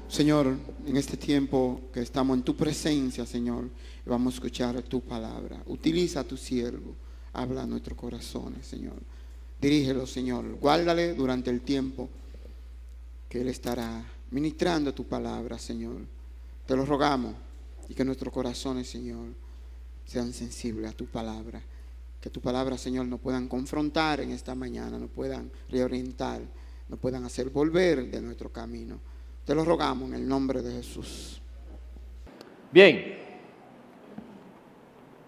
Señor, en este tiempo que estamos en tu presencia, Señor, vamos a escuchar tu palabra. Utiliza a tu siervo, habla a nuestros corazones, Señor. Dirígelo, Señor. Guárdale durante el tiempo que Él estará ministrando tu palabra, Señor. Te lo rogamos y que nuestros corazones, Señor, sean sensibles a tu palabra. Que tu palabra, Señor, nos puedan confrontar en esta mañana, nos puedan reorientar, nos puedan hacer volver de nuestro camino. Te lo rogamos en el nombre de Jesús. Bien,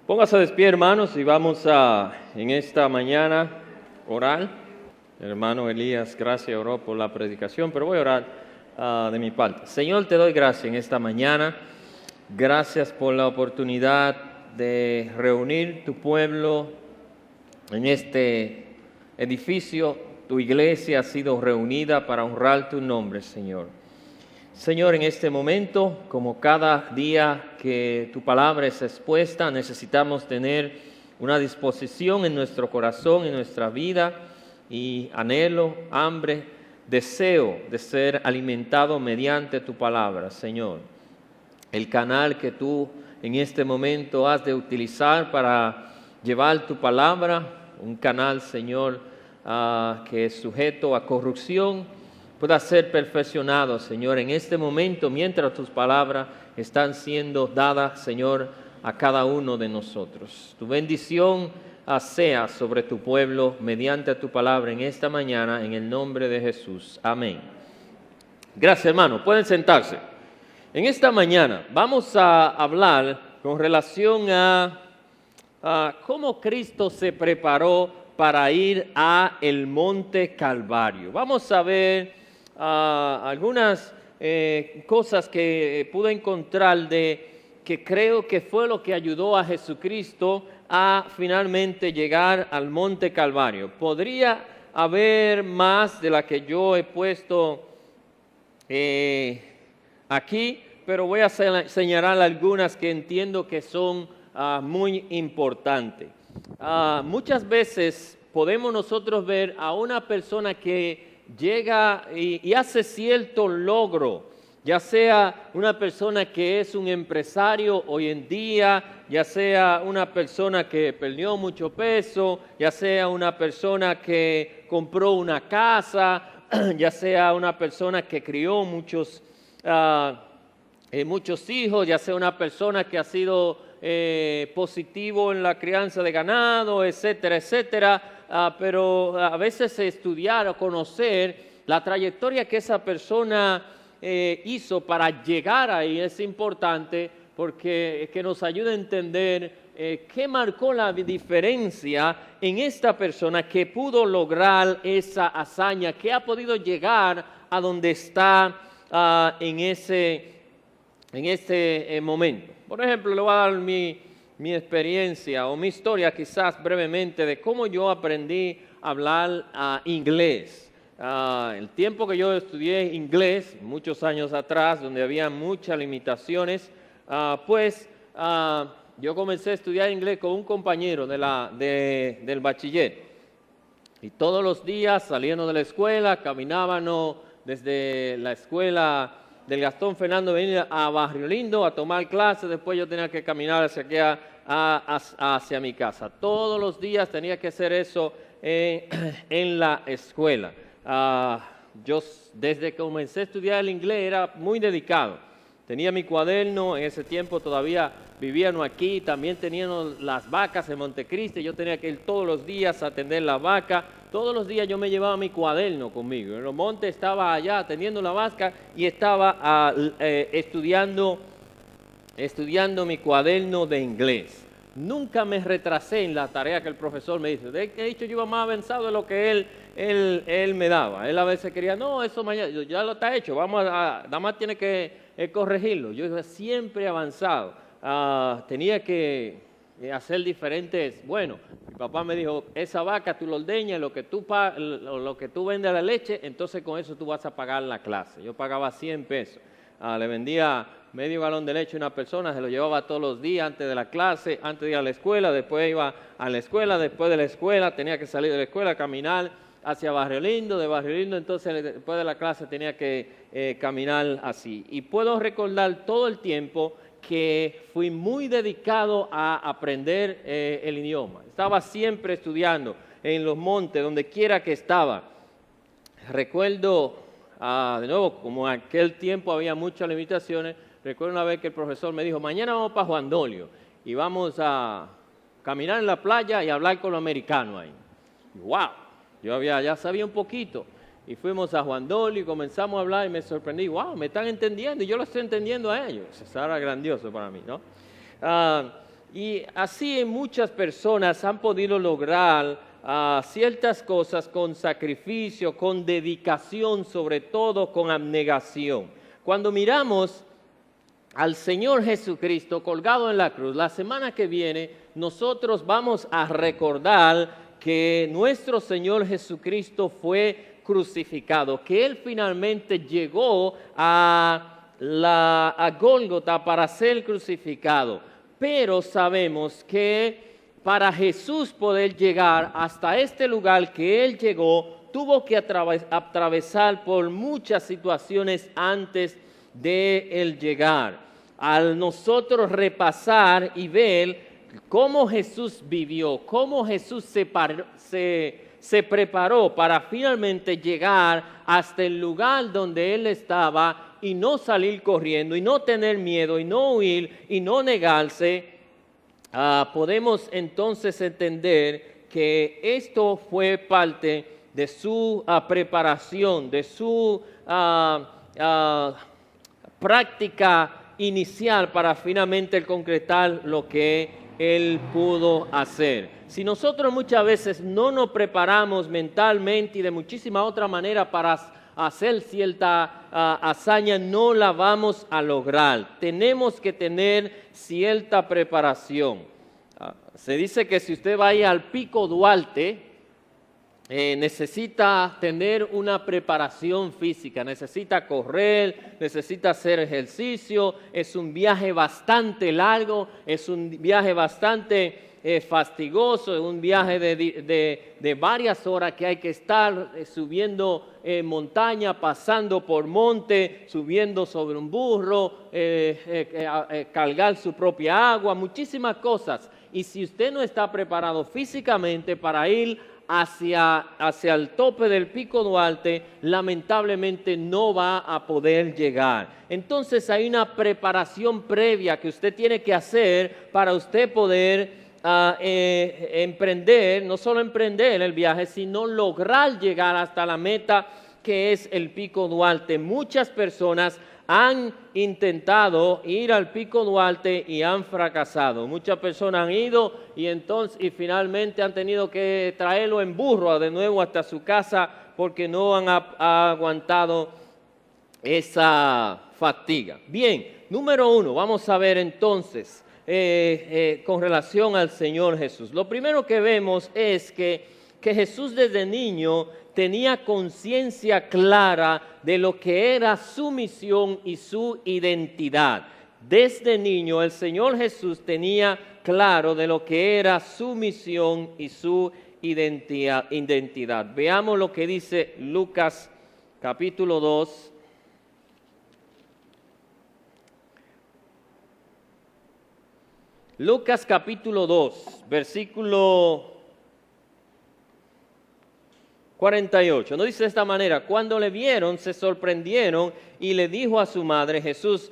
póngase de pie, hermanos, y vamos a, en esta mañana, orar. El hermano Elías, gracias, oró por la predicación, pero voy a orar de mi parte. Señor, te doy gracias en esta mañana. Gracias por la oportunidad de reunir tu pueblo en este edificio. Tu iglesia ha sido reunida para honrar tu nombre, Señor. Señor, en este momento, como cada día que tu palabra es expuesta, necesitamos tener una disposición en nuestro corazón, en nuestra vida, y anhelo, hambre, deseo de ser alimentado mediante tu palabra, Señor. El canal que tú en este momento has de utilizar para llevar tu palabra, un canal, Señor, que es sujeto a corrupción, pueda ser perfeccionado, Señor, en este momento, mientras tus palabras están siendo dadas, Señor, a cada uno de nosotros. Tu bendición sea sobre tu pueblo mediante tu palabra en esta mañana, en el nombre de Jesús. Amén. Gracias, hermano. Pueden sentarse. En esta mañana vamos a hablar con relación a cómo Cristo se preparó para ir a el Monte Calvario. Vamos a ver algunas cosas que pude encontrar que creo que fue lo que ayudó a Jesucristo a finalmente llegar al Monte Calvario. Podría haber más de la que yo he puesto aquí, pero voy a señalar algunas que entiendo que son muy importantes. Muchas veces podemos nosotros ver a una persona que llega y hace cierto logro, ya sea una persona que es un empresario hoy en día, ya sea una persona que perdió mucho peso, ya sea una persona que compró una casa, ya sea una persona que crió muchos hijos, ya sea una persona que ha sido positivo en la crianza de ganado, etcétera, etcétera. Pero a veces estudiar o conocer la trayectoria que esa persona hizo para llegar ahí es importante, porque que nos ayuda a entender qué marcó la diferencia en esta persona que pudo lograr esa hazaña, que ha podido llegar a donde está en este momento. Por ejemplo, le voy a dar mi experiencia o mi historia quizás brevemente de cómo yo aprendí a hablar inglés. El tiempo que yo estudié inglés, muchos años atrás, donde había muchas limitaciones, yo comencé a estudiar inglés con un compañero del bachiller. Y todos los días, saliendo de la escuela, caminábamos desde la escuela del Gastón Fernando venir a Barrio Lindo a tomar clases. Después yo tenía que caminar hacia mi casa. Todos los días tenía que hacer eso en la escuela. Yo desde que comencé a estudiar el inglés era muy dedicado. Tenía mi cuaderno, en ese tiempo todavía vivíamos aquí, también teníamos las vacas en Montecristi, yo tenía que ir todos los días a atender la vaca. Todos los días yo me llevaba mi cuaderno conmigo. En los montes estaba allá atendiendo la vaca y estaba estudiando mi cuaderno de inglés. Nunca me retrasé en la tarea que el profesor me hizo. De hecho, yo iba más avanzado de lo que él me daba. Él a veces quería, no, eso mañana, ya lo está hecho, nada más tiene que corregirlo. Yo iba siempre avanzado. Tenía que hacer diferentes. Bueno, mi papá me dijo, esa vaca tú lo ordeñas, lo que tú vendes la leche, entonces con eso tú vas a pagar la clase. Yo pagaba 100 pesos. Le vendía medio galón de leche a una persona, se lo llevaba todos los días antes de la clase, antes de ir a la escuela, después iba a la escuela, después de la escuela tenía que salir de la escuela, caminar hacia Barrio Lindo, de Barrio Lindo entonces después de la clase tenía que caminar así. Y puedo recordar todo el tiempo que fui muy dedicado a aprender el idioma. Estaba siempre estudiando en los montes, donde quiera que estaba. Recuerdo, de nuevo, como en aquel tiempo había muchas limitaciones, recuerdo una vez que el profesor me dijo, mañana vamos para Juan Dolio y vamos a caminar en la playa y hablar con los americanos ahí. Y, ¡wow! Yo ya sabía un poquito. Y fuimos a Juan Dolio y comenzamos a hablar y me sorprendí. ¡Wow! Me están entendiendo y yo lo estoy entendiendo a ellos. Eso era grandioso para mí, ¿no? Y así muchas personas han podido lograr ciertas cosas con sacrificio, con dedicación, sobre todo con abnegación. Cuando miramos al Señor Jesucristo colgado en la cruz, la semana que viene nosotros vamos a recordar que nuestro Señor Jesucristo fue crucificado, que Él finalmente llegó a Gólgota para ser crucificado. Pero sabemos que para Jesús poder llegar hasta este lugar que Él llegó, tuvo que atravesar por muchas situaciones antes de Él llegar. Al nosotros repasar y ver cómo Jesús vivió, cómo Jesús se preparó para finalmente llegar hasta el lugar donde Él estaba y no salir corriendo y no tener miedo y no huir y no negarse, podemos entonces entender que esto fue parte de su preparación, de su práctica inicial para finalmente concretar lo que Él pudo hacer. Si nosotros muchas veces no nos preparamos mentalmente y de muchísima otra manera para hacer cierta hazaña, no la vamos a lograr. Tenemos que tener cierta preparación. Se dice que si usted vaya al Pico Duarte, necesita tener una preparación física, necesita correr, necesita hacer ejercicio, es un viaje bastante largo, es un viaje bastante fastigoso, es un viaje de varias horas que hay que estar subiendo montaña, pasando por monte, subiendo sobre un burro, cargar su propia agua, muchísimas cosas. Y si usted no está preparado físicamente para ir hacia el tope del Pico Duarte, lamentablemente no va a poder llegar. Entonces hay una preparación previa que usted tiene que hacer para usted poder emprender, no solo emprender el viaje, sino lograr llegar hasta la meta que es el Pico Duarte. Muchas personas han intentado ir al Pico Duarte y han fracasado. Muchas personas han ido y finalmente han tenido que traerlo en burro de nuevo hasta su casa porque no han aguantado esa fatiga. Bien, número 1, vamos a ver entonces con relación al Señor Jesús. Lo primero que vemos es que Jesús desde niño tenía conciencia clara de lo que era su misión y su identidad. Desde niño el Señor Jesús tenía claro de lo que era su misión y su identidad. Veamos lo que dice Lucas capítulo 2. Lucas capítulo 2, versículo 48, no dice de esta manera: cuando le vieron se sorprendieron y le dijo a su madre, Jesús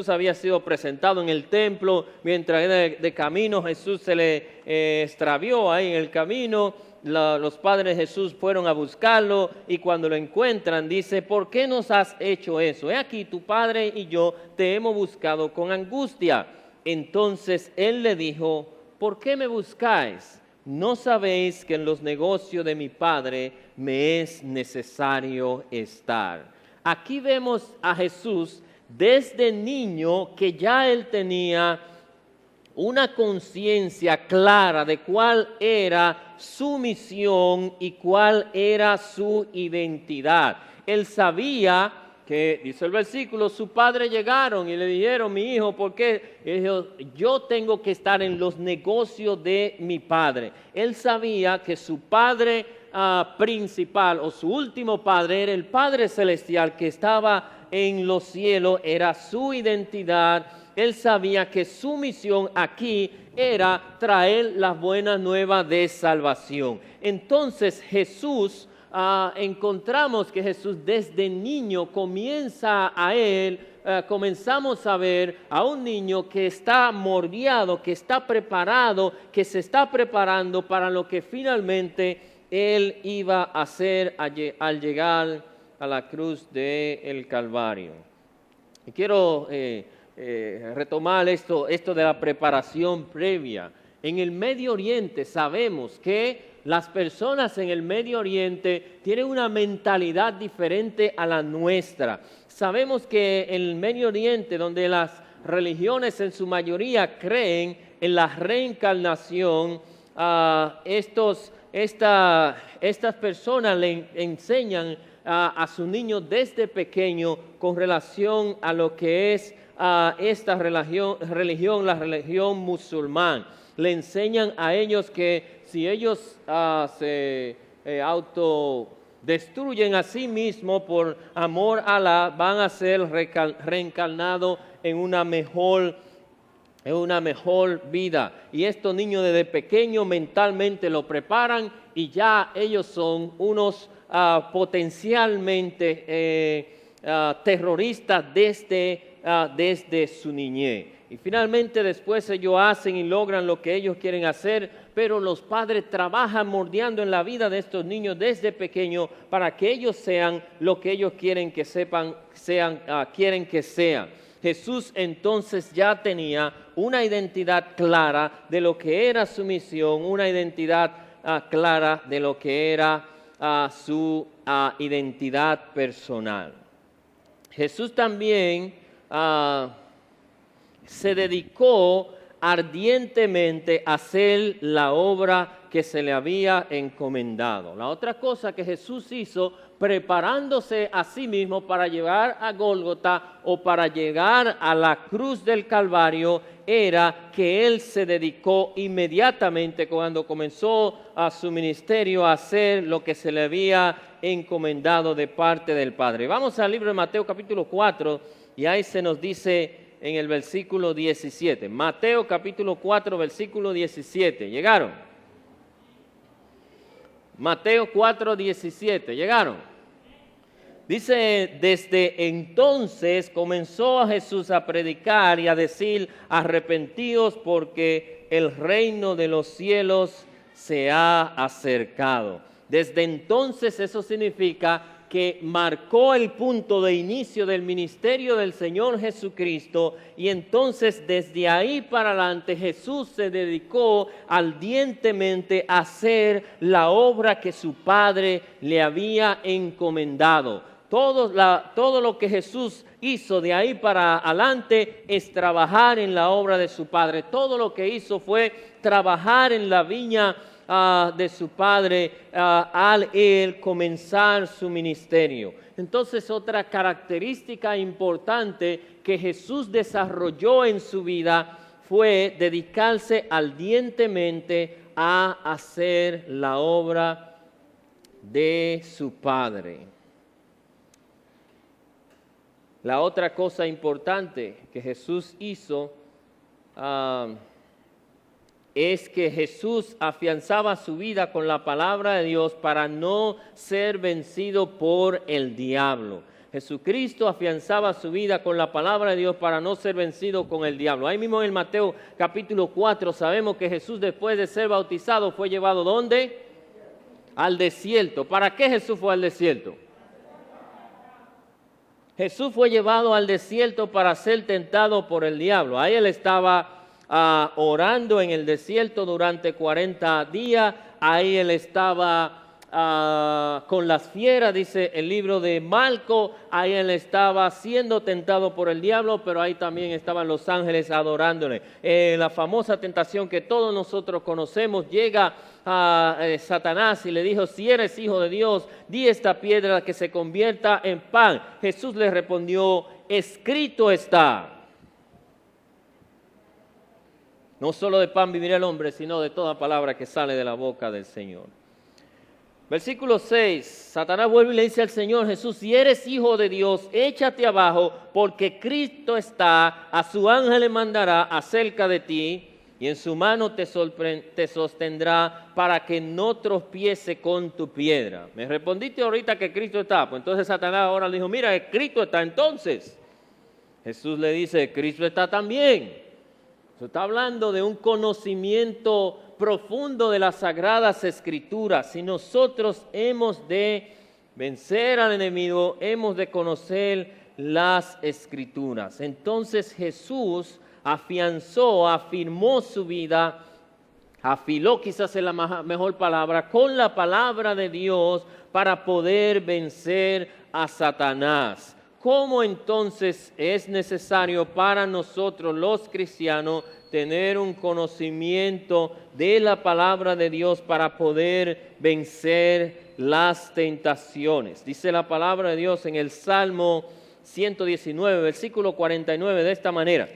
había sido presentado en el templo, mientras era de camino Jesús se le extravió ahí en el camino, los padres de Jesús fueron a buscarlo y cuando lo encuentran dice, ¿por qué nos has hecho eso? He aquí tu padre y yo te hemos buscado con angustia. Entonces él le dijo, ¿por qué me buscáis? ¿No sabéis que en los negocios de mi Padre me es necesario estar? Aquí vemos a Jesús desde niño que ya él tenía una conciencia clara de cuál era su misión y cuál era su identidad. Él sabía que, dice el versículo, su padre llegaron y le dijeron, mi hijo, ¿por qué? Él dijo, yo tengo que estar en los negocios de mi padre. Él sabía que su padre principal o su último padre era el Padre Celestial que estaba en los cielos, era su identidad. Él sabía que su misión aquí era traer las buenas nuevas de salvación. Entonces Jesús, encontramos que Jesús desde niño comienza a él, comenzamos a ver a un niño que está mordiado, que está preparado, que se está preparando para lo que finalmente él iba a hacer al llegar a la cruz del Calvario. Y quiero retomar esto de la preparación previa. En el Medio Oriente sabemos que las personas en el Medio Oriente tienen una mentalidad diferente a la nuestra. Sabemos que en el Medio Oriente, donde las religiones en su mayoría creen en la reencarnación, estas personas le enseñan a sus niños desde pequeño con relación a lo que es esta religión, la religión musulmana. Le enseñan a ellos que si ellos se autodestruyen a sí mismos por amor a Alá, van a ser reencarnados en una mejor vida. Y estos niños desde pequeños mentalmente lo preparan y ya ellos son unos potencialmente terroristas desde su niñez. Y finalmente después ellos hacen y logran lo que ellos quieren hacer, pero los padres trabajan moldeando en la vida de estos niños desde pequeños para que ellos sean lo que ellos quieren que quieren que sean. Jesús entonces ya tenía una identidad clara de lo que era su misión, una identidad clara de lo que era su identidad personal. Jesús también se dedicó ardientemente a hacer la obra que se le había encomendado. La otra cosa que Jesús hizo, preparándose a sí mismo para llegar a Gólgota o para llegar a la cruz del Calvario, era que Él se dedicó inmediatamente cuando comenzó a su ministerio a hacer lo que se le había encomendado de parte del Padre. Vamos al libro de Mateo capítulo 4 y ahí se nos dice en el versículo 17. Mateo capítulo 4 versículo 17. ¿Llegaron? Mateo 4, 17. ¿Llegaron? Dice, desde entonces comenzó Jesús a predicar y a decir, arrepentíos porque el reino de los cielos se ha acercado. Desde entonces eso significa que marcó el punto de inicio del ministerio del Señor Jesucristo, y entonces desde ahí para adelante Jesús se dedicó ardientemente a hacer la obra que su Padre le había encomendado. Todo lo que Jesús hizo de ahí para adelante es trabajar en la obra de su Padre. Todo lo que hizo fue trabajar en la viña de su Padre al él comenzar su ministerio. Entonces, otra característica importante que Jesús desarrolló en su vida fue dedicarse ardientemente a hacer la obra de su Padre. La otra cosa importante que Jesús hizo es que Jesús afianzaba su vida con la palabra de Dios para no ser vencido por el diablo. Jesucristo afianzaba su vida con la palabra de Dios para no ser vencido con el diablo. Ahí mismo en Mateo capítulo 4 sabemos que Jesús, después de ser bautizado, fue llevado ¿dónde? Al desierto. ¿Para qué Jesús fue al desierto? Jesús fue llevado al desierto para ser tentado por el diablo. Ahí él estaba orando en el desierto durante 40 días. Ahí él estaba con las fieras, dice el libro de Marcos. Ahí él estaba siendo tentado por el diablo, pero ahí también estaban los ángeles adorándole. La famosa tentación que todos nosotros conocemos, llega a Satanás y le dijo: si eres hijo de Dios, di esta piedra que se convierta en pan. Jesús le respondió: escrito está. No solo de pan vivirá el hombre, sino de toda palabra que sale de la boca del Señor. Versículo 6, Satanás vuelve y le dice al Señor Jesús: si eres hijo de Dios, échate abajo, porque Cristo está, a su ángel le mandará acerca de ti, y en su mano te sostendrá para que no tropiece con tu piedra. Me respondiste ahorita que Cristo está. Pues entonces Satanás ahora le dijo: mira, Cristo está entonces. Jesús le dice: Cristo está también. Se está hablando de un conocimiento profundo de las Sagradas Escrituras. Si nosotros hemos de vencer al enemigo, hemos de conocer las Escrituras. Entonces Jesús afirmó su vida, afiló, quizás es la mejor palabra, con la palabra de Dios para poder vencer a Satanás. ¿Cómo entonces es necesario para nosotros los cristianos tener un conocimiento de la palabra de Dios para poder vencer las tentaciones? Dice la palabra de Dios en el Salmo 119, versículo 49, de esta manera: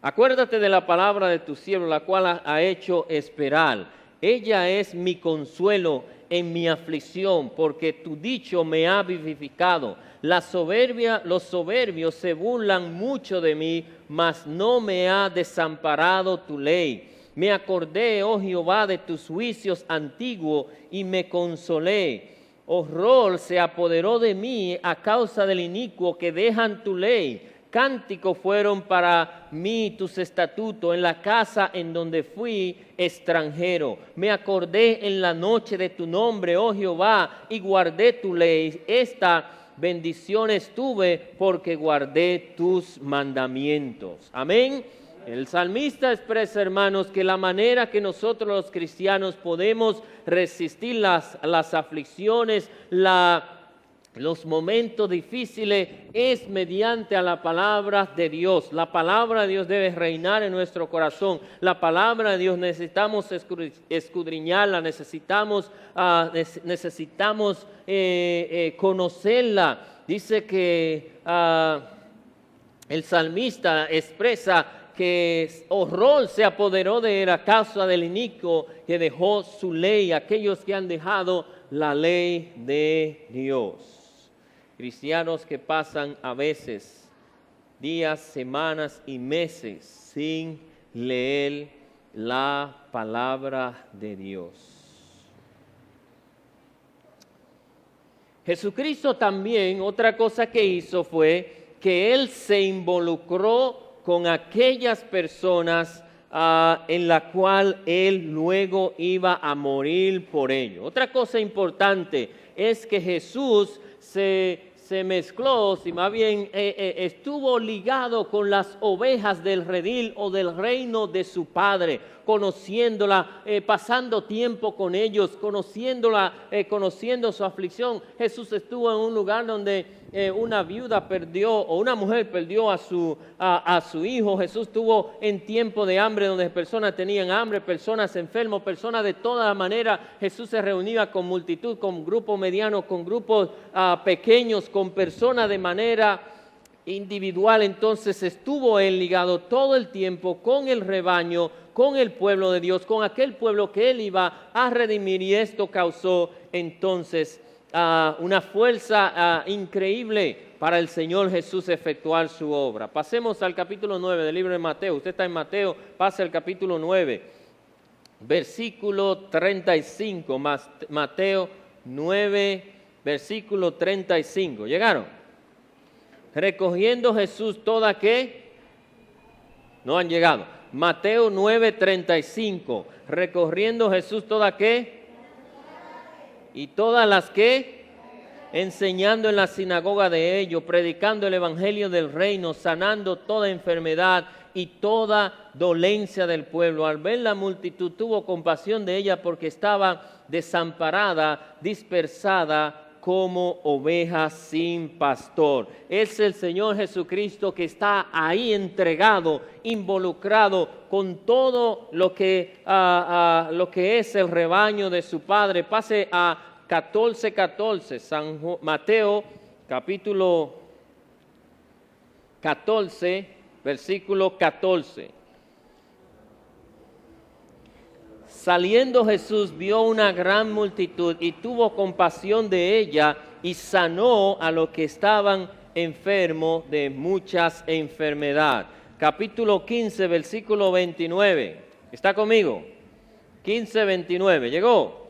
acuérdate de la palabra de tu siervo, la cual ha hecho esperar. Ella es mi consuelo en mi aflicción, porque tu dicho me ha vivificado. Los soberbios se burlan mucho de mí, mas no me ha desamparado tu ley. Me acordé, oh Jehová, de tus juicios antiguos y me consolé. Horror se apoderó de mí a causa del inicuo que dejan tu ley. Cánticos fueron para mí tus estatutos en la casa en donde fui extranjero. Me acordé en la noche de tu nombre, oh Jehová, y guardé tu ley. Esta bendición tuve porque guardé tus mandamientos. Amén. El salmista expresa, hermanos, que la manera que nosotros los cristianos podemos resistir las aflicciones, los momentos difíciles, es mediante a la palabra de Dios. La palabra de Dios debe reinar en nuestro corazón. La palabra de Dios necesitamos escudriñarla, necesitamos conocerla. Dice que el salmista expresa que horror se apoderó de él a causa del inicuo que dejó su ley, aquellos que han dejado la ley de Dios. Cristianos que pasan a veces días, semanas y meses sin leer la palabra de Dios. Jesucristo también, otra cosa que hizo fue que Él se involucró con aquellas personas en la cual Él luego iba a morir por ello. Otra cosa importante es que Jesús se mezcló, si más bien estuvo ligado con las ovejas del redil o del reino de su Padre, conociéndola, pasando tiempo con ellos, conociéndola, conociendo su aflicción. Jesús estuvo en un lugar donde una viuda perdió, o una mujer perdió a su hijo. Jesús estuvo en tiempo de hambre, donde personas tenían hambre, personas enfermos, personas de toda manera. Jesús se reunía con multitud, con grupos medianos, con grupos pequeños, con personas de manera individual. Entonces estuvo Él ligado todo el tiempo con el rebaño, con el pueblo de Dios, con aquel pueblo que Él iba a redimir, y esto causó entonces una fuerza increíble para el Señor Jesús efectuar su obra. Pasemos al capítulo 9 del libro de Mateo. Usted está en Mateo, pase al capítulo 9, versículo 35. Mateo 9, versículo 35. ¿Llegaron? Recogiendo Jesús toda ¿qué? No han llegado. Mateo 9, 35. Recorriendo Jesús toda ¿qué? Y todas las que, enseñando en la sinagoga de ellos, predicando el evangelio del reino, sanando toda enfermedad y toda dolencia del pueblo. Al ver la multitud tuvo compasión de ella porque estaba desamparada, dispersada como oveja sin pastor. Es el Señor Jesucristo que está ahí entregado, involucrado con todo lo que es el rebaño de su Padre. Pase a 14:14, Mateo capítulo 14, versículo 14. Saliendo Jesús vio una gran multitud y tuvo compasión de ella y sanó a los que estaban enfermos de muchas enfermedades. Capítulo 15, versículo 29. ¿Está conmigo? 15:29. ¿Llegó?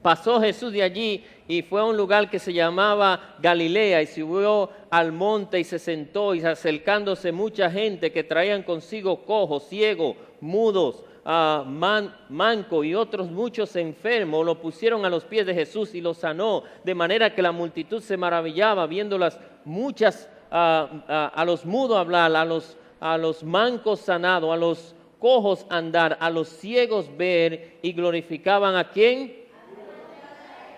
Pasó Jesús de allí y fue a un lugar que se llamaba Galilea y subió al monte y se sentó, y acercándose mucha gente que traían consigo cojos, ciegos, mudos, manco y otros muchos enfermos, lo pusieron a los pies de Jesús y los sanó, de manera que la multitud se maravillaba viendo las muchas, a los mudos hablar, a los mancos sanados, a los cojos andar, a los ciegos ver, y glorificaban ¿a quién?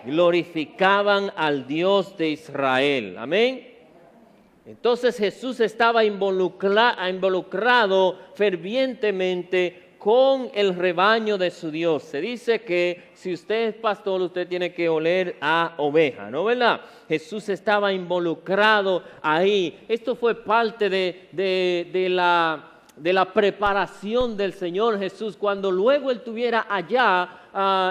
Glorificaban al Dios de Israel. Amén. Entonces Jesús estaba involucrado fervientemente con el rebaño de su Dios. Se dice que si usted es pastor, usted tiene que oler a oveja, ¿no, verdad? Jesús estaba involucrado ahí. Esto fue parte de la preparación del Señor Jesús. Cuando luego Él estuviera allá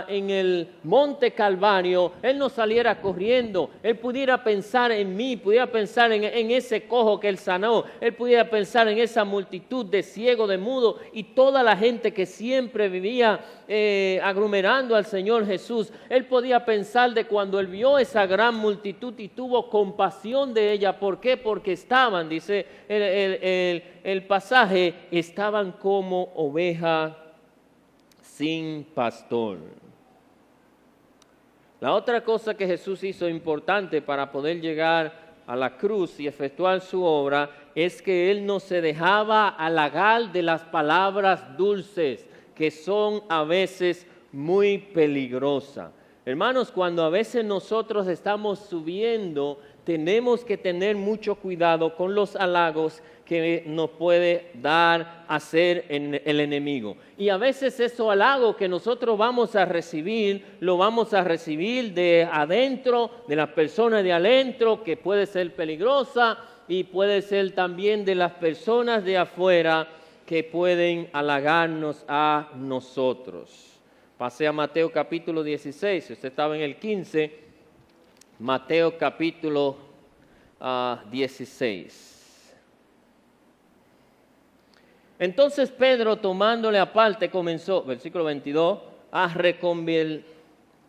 en el monte Calvario, Él no saliera corriendo. Él pudiera pensar en mí, pudiera pensar en ese cojo que Él sanó. Él pudiera pensar en esa multitud de ciegos, de mudos y toda la gente que siempre vivía aglomerando al Señor Jesús. Él podía pensar de cuando Él vio esa gran multitud y tuvo compasión de ella. ¿Por qué? Porque estaban, dice el pasaje, estaban como oveja sin pastor. La otra cosa que Jesús hizo importante para poder llegar a la cruz y efectuar su obra es que Él no se dejaba halagar de las palabras dulces, que son a veces muy peligrosas. Hermanos, cuando a veces nosotros estamos subiendo, tenemos que tener mucho cuidado con los halagos que nos puede dar a hacer el enemigo. Y a veces esos halagos que nosotros vamos a recibir, lo vamos a recibir de adentro, de las personas de adentro, que puede ser peligrosa, y puede ser también de las personas de afuera que pueden halagarnos a nosotros. Pasé a Mateo capítulo 16, si usted estaba en el 15, Mateo capítulo 16. Entonces Pedro, tomándole aparte, comenzó, versículo 22, a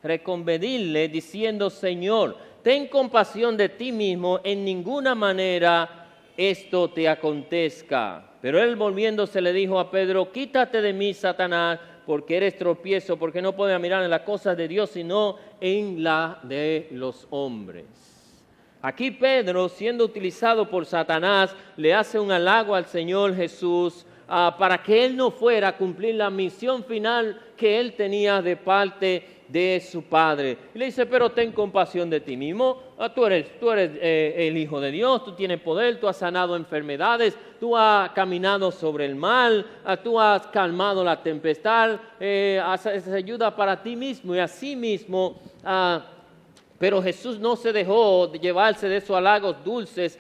reconvenirle diciendo: Señor, ten compasión de ti mismo, en ninguna manera esto te acontezca. Pero él, volviéndose, le dijo a Pedro: quítate de mí, Satanás, porque eres tropiezo, porque no puedes mirar en las cosas de Dios, sino en la de los hombres. Aquí Pedro, siendo utilizado por Satanás, le hace un halago al Señor Jesús para que él no fuera a cumplir la misión final que él tenía de parte de su Padre. Y le dice: pero ten compasión de ti mismo, tú eres el Hijo de Dios, tú tienes poder, tú has sanado enfermedades, tú has caminado sobre el mar, tú has calmado la tempestad, haces ayuda para ti mismo. Y así mismo, pero Jesús no se dejó llevarse de esos halagos dulces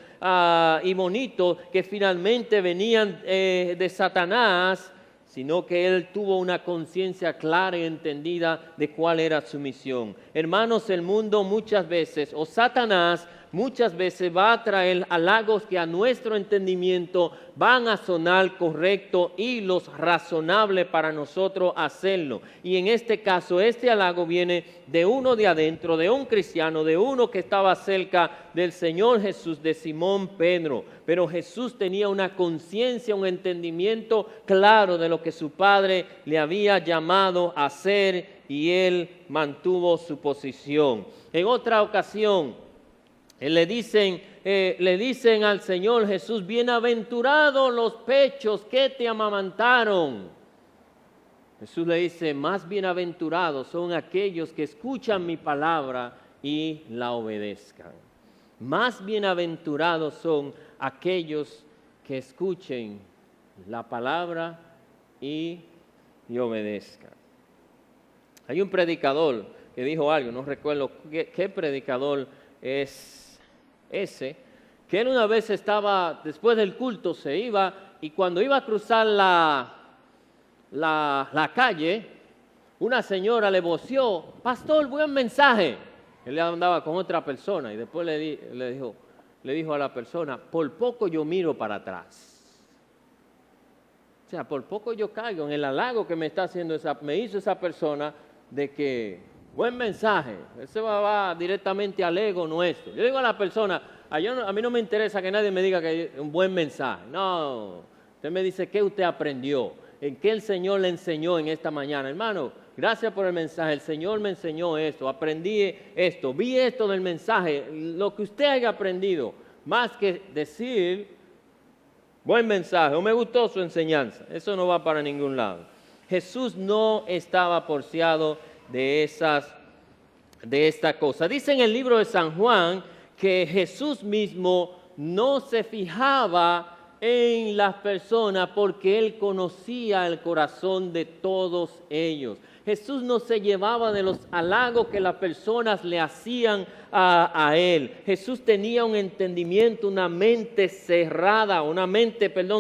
y bonitos que finalmente venían de Satanás, sino que Él tuvo una conciencia clara y entendida de cuál era su misión. Hermanos, el mundo muchas veces, o Satanás muchas veces, va a traer halagos que a nuestro entendimiento van a sonar correctos y los razonables para nosotros hacerlo. Y en este caso, este halago viene de uno de adentro, de un cristiano, de uno que estaba cerca del Señor Jesús, de Simón Pedro. Pero Jesús tenía una conciencia, un entendimiento claro de lo que su Padre le había llamado a hacer, y él mantuvo su posición. En otra ocasión, le dicen al Señor Jesús, bienaventurados los pechos que te amamantaron. Jesús le dice, más bienaventurados son aquellos que escuchan mi palabra y la obedezcan. Más bienaventurados son aquellos que escuchen la palabra y obedezcan. Hay un predicador que dijo algo, no recuerdo qué predicador es ese, que él una vez estaba, después del culto se iba, y cuando iba a cruzar la calle, una señora le voció, pastor, buen mensaje. Él andaba con otra persona y después le dijo a la persona, por poco yo miro para atrás. O sea, por poco yo caigo en el halago que me hizo esa persona de que, buen mensaje, eso va directamente al ego nuestro. Yo digo a la persona, a mí no me interesa que nadie me diga que es un buen mensaje. No, usted me dice qué usted aprendió, en qué el Señor le enseñó en esta mañana. Hermano, gracias por el mensaje, el Señor me enseñó esto, aprendí esto, vi esto del mensaje, lo que usted haya aprendido, más que decir buen mensaje o me gustó su enseñanza, eso no va para ningún lado. Jesús no estaba porfiado de esta cosa. Dice en el libro de San Juan que Jesús mismo no se fijaba en las personas porque Él conocía el corazón de todos ellos. Jesús no se llevaba de los halagos que las personas le hacían a Él. Jesús tenía un entendimiento, una mente cerrada,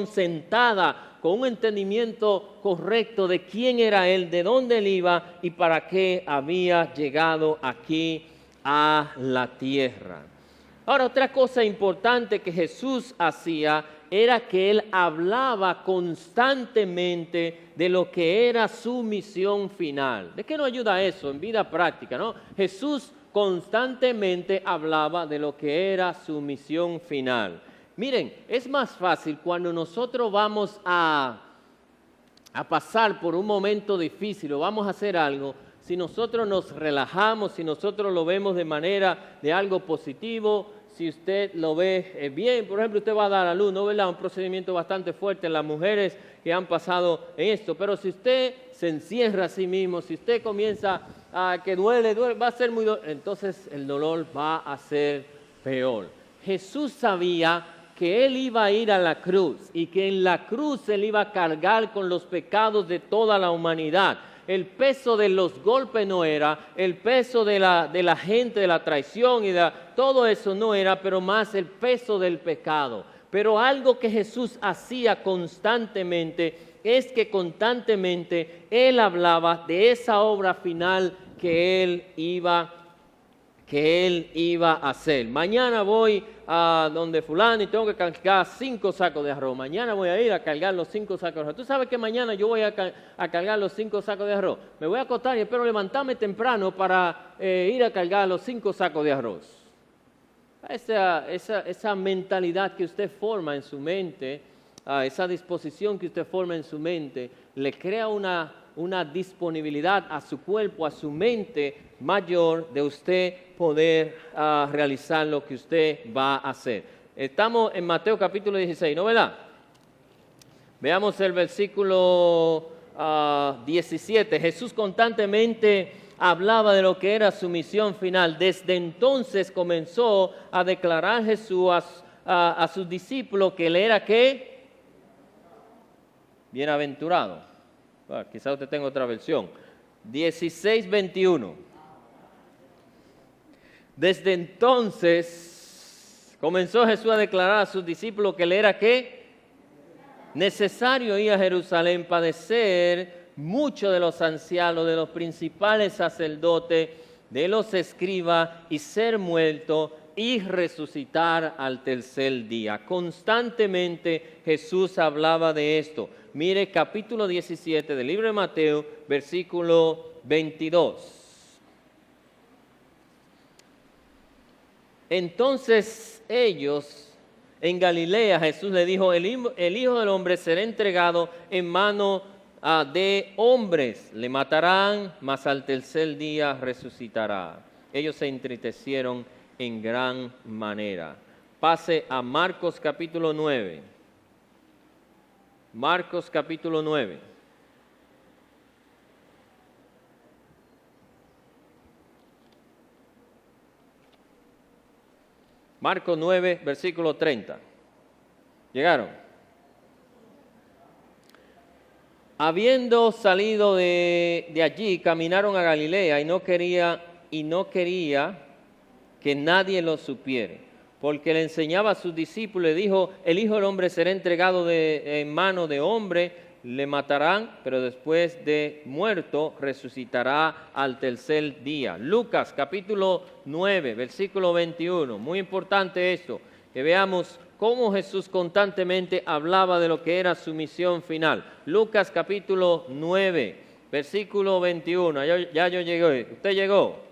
sentada, con un entendimiento correcto de quién era Él, de dónde Él iba y para qué había llegado aquí a la tierra. Ahora, otra cosa importante que Jesús hacía era que Él hablaba constantemente de lo que era su misión final. ¿De qué nos ayuda eso en vida práctica, no? Jesús constantemente hablaba de lo que era su misión final. Miren, es más fácil cuando nosotros vamos a pasar por un momento difícil o vamos a hacer algo, si nosotros nos relajamos, si nosotros lo vemos de manera de algo positivo, si usted lo ve bien. Por ejemplo, usted va a dar a luz, ¿no? ¿Verdad? Un procedimiento bastante fuerte en las mujeres que han pasado en esto, pero si usted se encierra a sí mismo, si usted comienza a que duele, va a ser muy doloroso, entonces el dolor va a ser peor. Jesús sabía que Él iba a ir a la cruz y que en la cruz Él iba a cargar con los pecados de toda la humanidad. El peso de los golpes no era, el peso de la gente, de la traición y todo eso no era, pero más el peso del pecado. Pero algo que Jesús hacía constantemente es que constantemente Él hablaba de esa obra final que Él iba a hacer. Mañana voy a donde fulano y tengo que cargar 5 sacos de arroz. Mañana voy a ir a cargar los 5 sacos de arroz. Tú sabes que mañana yo voy a cargar los 5 sacos de arroz. Me voy a acostar y espero levantarme temprano para ir a cargar los 5 sacos de arroz. Esa mentalidad que usted forma en su mente, esa disposición que usted forma en su mente, le crea una disponibilidad a su cuerpo, a su mente mayor de usted poder realizar lo que usted va a hacer. Estamos en Mateo capítulo 16, ¿no, verdad? Veamos el versículo 17. Jesús constantemente hablaba de lo que era su misión final. Desde entonces comenzó a declarar Jesús a sus discípulos que Él era ¿qué? Bienaventurado. Bueno, quizás usted tenga otra versión. 16:21. Desde entonces comenzó Jesús a declarar a sus discípulos que Él era ¿qué? Necesario ir a Jerusalén, padecer mucho de los ancianos, de los principales sacerdotes, de los escribas y ser muerto y resucitar al tercer día. Constantemente Jesús hablaba de esto. Mire capítulo 17 del libro de Mateo, versículo 22. Entonces ellos en Galilea, Jesús le dijo, el Hijo del Hombre será entregado en mano de hombres, le matarán, mas al tercer día resucitará. Ellos se entristecieron en gran manera. Pase a Marcos capítulo 9. Marcos capítulo 9. Marcos 9, versículo 30. ¿Llegaron? Habiendo salido de allí, caminaron a Galilea y no quería que nadie lo supiera, porque le enseñaba a sus discípulos y dijo: el Hijo del Hombre será entregado en mano de hombre, le matarán, pero después de muerto resucitará al tercer día. Lucas capítulo 9, versículo 21. Muy importante esto, que veamos cómo Jesús constantemente hablaba de lo que era su misión final. Lucas capítulo 9, versículo 21. Ya yo llegué. ¿Usted llegó?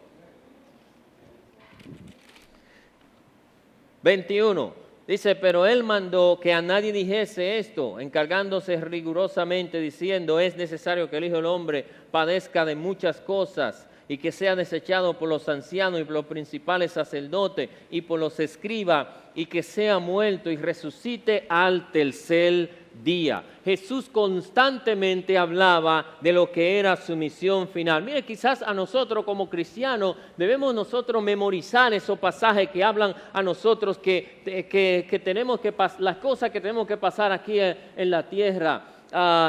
21. Dice: pero él mandó que a nadie dijese esto, encargándose rigurosamente, diciendo: es necesario que el Hijo del Hombre padezca de muchas cosas y que sea desechado por los ancianos y por los principales sacerdotes y por los escribas, y que sea muerto y resucite al tercer día. Jesús constantemente hablaba de lo que era su misión final. Mire, quizás a nosotros como cristianos debemos nosotros memorizar esos pasajes que hablan a nosotros que tenemos que las cosas que tenemos que pasar aquí en la tierra.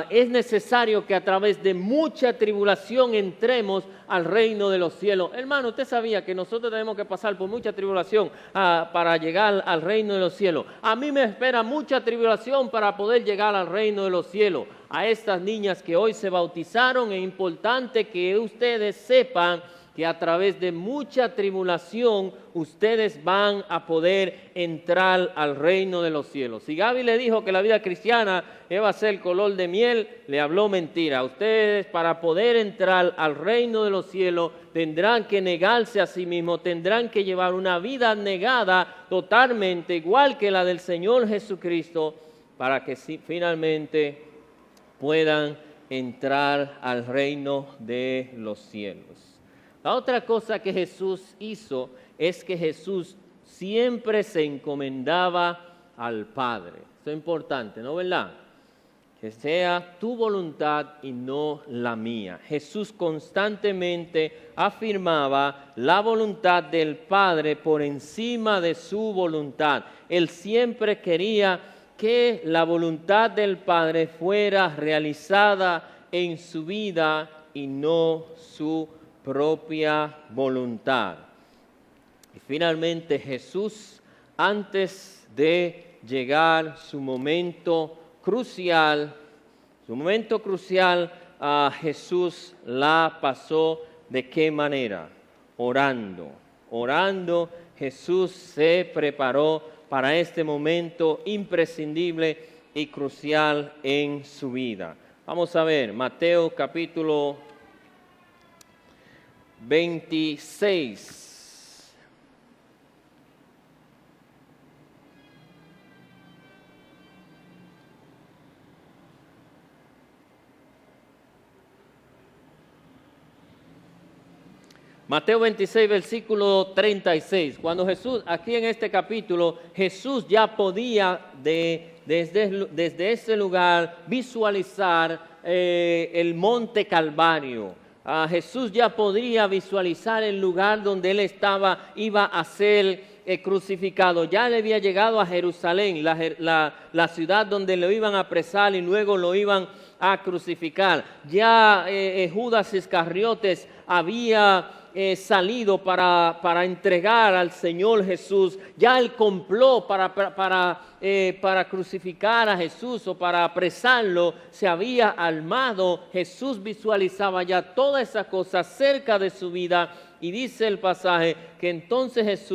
Es necesario que a través de mucha tribulación entremos al reino de los cielos. Hermano, ¿usted sabía que nosotros tenemos que pasar por mucha tribulación para llegar al reino de los cielos? A mí me espera mucha tribulación para poder llegar al reino de los cielos. A estas niñas que hoy se bautizaron, es importante que ustedes sepan que a través de mucha tribulación ustedes van a poder entrar al reino de los cielos. Si Gaby le dijo que la vida cristiana iba a ser color de miel, le habló mentira. Ustedes, para poder entrar al reino de los cielos, tendrán que negarse a sí mismos, tendrán que llevar una vida negada totalmente, igual que la del Señor Jesucristo, para que finalmente puedan entrar al reino de los cielos. La otra cosa que Jesús hizo es que Jesús siempre se encomendaba al Padre. Esto es importante, ¿no, verdad? Que sea tu voluntad y no la mía. Jesús constantemente afirmaba la voluntad del Padre por encima de su voluntad. Él siempre quería que la voluntad del Padre fuera realizada en su vida y no su propia voluntad. Y finalmente Jesús, antes de llegar su momento crucial, Jesús la pasó ¿de qué manera? Orando. Jesús se preparó para este momento imprescindible y crucial en su vida. Vamos a ver Mateo capítulo 26. Mateo 26, versículo 36. Cuando Jesús, aquí en este capítulo, Jesús ya podía desde ese lugar visualizar el monte Calvario. Jesús ya podría visualizar el lugar donde él iba a ser crucificado. Ya le había llegado a Jerusalén, la ciudad donde lo iban a apresar y luego lo iban a crucificar. Ya Judas Iscariotes había salido para entregar al Señor Jesús. Ya el complot para crucificar a Jesús o para apresarlo se había armado. Jesús visualizaba ya todas esas cosas cerca de su vida, y dice el pasaje que entonces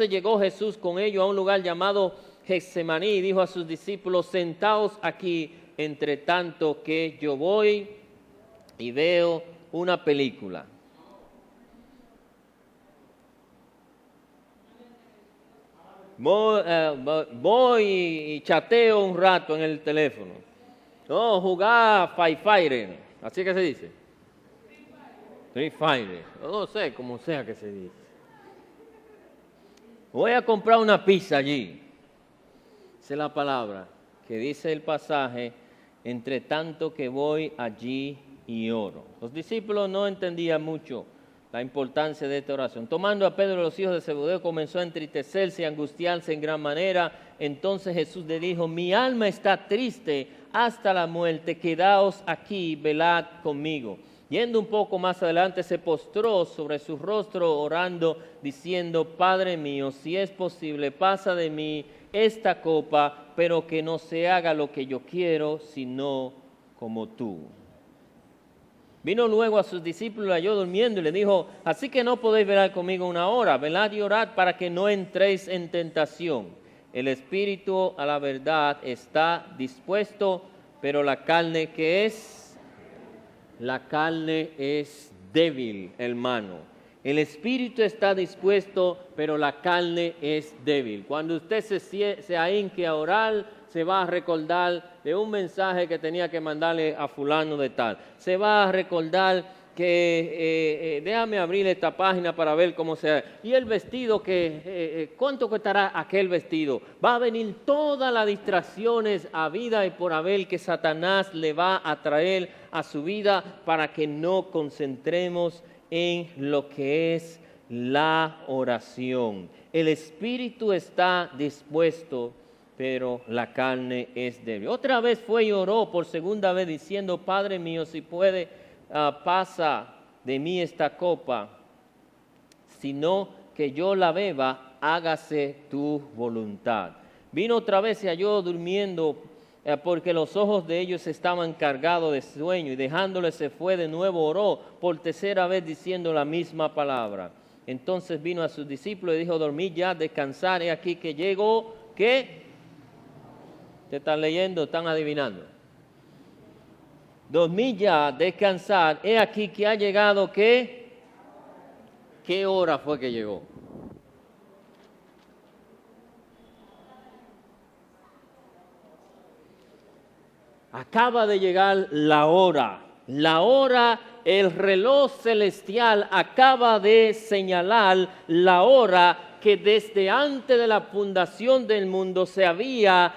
llegó Jesús con ellos a un lugar llamado Getsemaní y dijo a sus discípulos: sentaos aquí entre tanto que yo voy y veo una película. Voy y chateo un rato en el teléfono. No, jugar Free Fire, así que se dice. Free Fire, no sé cómo sea que se dice. voy a comprar una pizza allí. Esa es la palabra que dice el pasaje, entre tanto que voy allí y oro. Los discípulos no entendían mucho la importancia de esta oración. Tomando a Pedro, los hijos de Zebedeo, comenzó a entristecerse y angustiarse en gran manera. Entonces Jesús le dijo, mi alma está triste hasta la muerte, quedaos aquí, velad conmigo. Yendo un poco más adelante, se postró sobre su rostro orando, diciendo, Padre mío, si es posible, pasa de mí esta copa, pero que no se haga lo que yo quiero, sino como tú. Vino luego a sus discípulos, halló durmiendo y le dijo, así que no podéis velar conmigo una hora, velad y orad para que no entréis en tentación. El espíritu a la verdad está dispuesto, pero la carne, ¿qué es? La carne es débil, hermano. El espíritu está dispuesto, pero la carne es débil. Cuando usted se ahinque a orar, se va a recordar de un mensaje que tenía que mandarle a fulano de tal. Se va a recordar que, déjame abrir esta página para ver cómo se... Y el vestido, ¿cuánto costará aquel vestido? Va a venir todas las distracciones a vida y por haber que Satanás le va a traer a su vida para que no concentremos en lo que es la oración. El espíritu está dispuesto, pero la carne es débil. Otra vez fue y oró por segunda vez diciendo, Padre mío, si puede, pasa de mí esta copa, sino que yo la beba, hágase tu voluntad. Vino otra vez y halló durmiendo, porque los ojos de ellos estaban cargados de sueño, y dejándole se fue de nuevo, oró por tercera vez diciendo la misma palabra. Entonces vino a sus discípulos y dijo, dormid ya, descansar, he aquí que llegó, ¿qué? ¿Te están leyendo? ¿Están adivinando? Dormid ya, descansar, he aquí que ha llegado, ¿qué? ¿Qué hora fue que llegó? Acaba de llegar la hora, el reloj celestial acaba de señalar la hora que desde antes de la fundación del mundo se había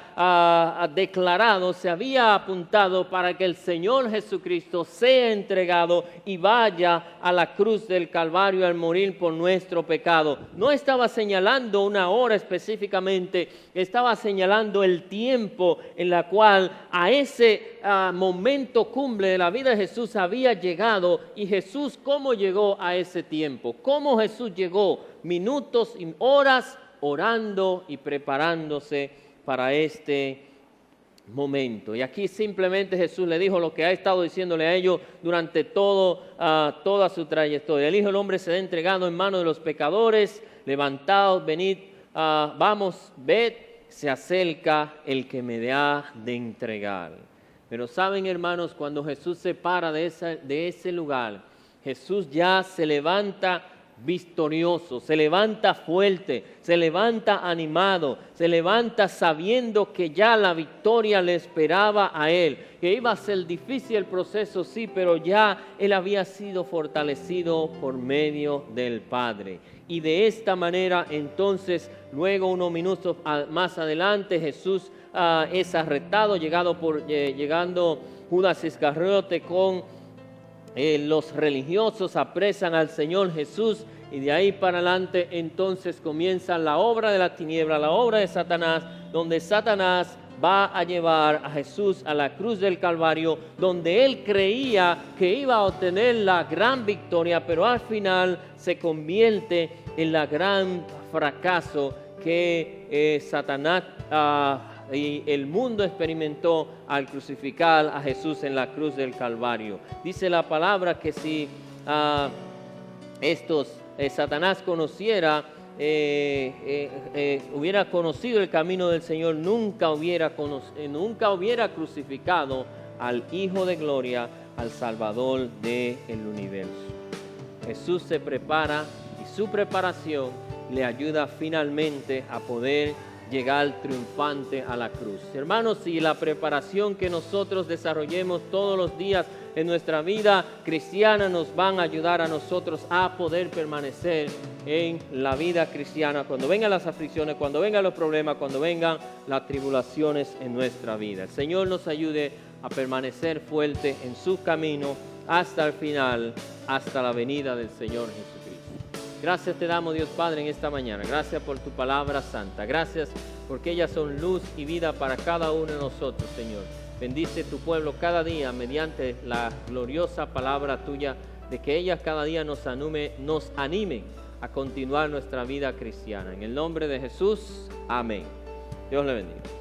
declarado, se había apuntado para que el Señor Jesucristo sea entregado y vaya a la cruz del Calvario al morir por nuestro pecado. No estaba señalando una hora específicamente, estaba señalando el tiempo en la cual a ese momento cumbre de la vida de Jesús había llegado. Y Jesús, ¿cómo llegó a ese tiempo? ¿Cómo Jesús llegó? Minutos y horas orando y preparándose para este momento. Y aquí simplemente Jesús le dijo lo que ha estado diciéndole a ellos durante toda su trayectoria. El Hijo del Hombre será entregado en manos de los pecadores. Levantaos, venid, vamos, ved, se acerca el que me ha de entregar. Pero saben, hermanos, cuando Jesús se para de ese lugar, Jesús ya se levanta victorioso, se levanta fuerte, se levanta animado, se levanta sabiendo que ya la victoria le esperaba a él, que iba a ser difícil el proceso, sí, pero ya él había sido fortalecido por medio del Padre. Y de esta manera, entonces, luego unos minutos más adelante, Jesús es arrestado, llegando Judas Iscariote con los religiosos, apresan al Señor Jesús, y de ahí para adelante entonces comienza la obra de la tiniebla, la obra de Satanás, donde Satanás va a llevar a Jesús a la cruz del Calvario, donde él creía que iba a obtener la gran victoria, pero al final se convierte en la gran fracaso que Satanás y el mundo experimentó al crucificar a Jesús en la cruz del Calvario. Dice la palabra que si Satanás conociera, hubiera conocido el camino del Señor, nunca hubiera crucificado al Hijo de Gloria, al Salvador del universo. Jesús se prepara y su preparación le ayuda finalmente a poder llegar triunfante a la cruz. Hermanos, si la preparación que nosotros desarrollemos todos los días en nuestra vida cristiana nos van a ayudar a nosotros a poder permanecer en la vida cristiana cuando vengan las aflicciones, cuando vengan los problemas, cuando vengan las tribulaciones en nuestra vida. El Señor nos ayude a permanecer fuerte en su camino hasta el final, hasta la venida del Señor Jesucristo. Gracias te damos, Dios Padre, en esta mañana. Gracias por tu palabra santa. Gracias porque ellas son luz y vida para cada uno de nosotros, Señor. Bendice tu pueblo cada día mediante la gloriosa palabra tuya, de que ellas cada día nos animen a continuar nuestra vida cristiana. En el nombre de Jesús, amén. Dios le bendiga.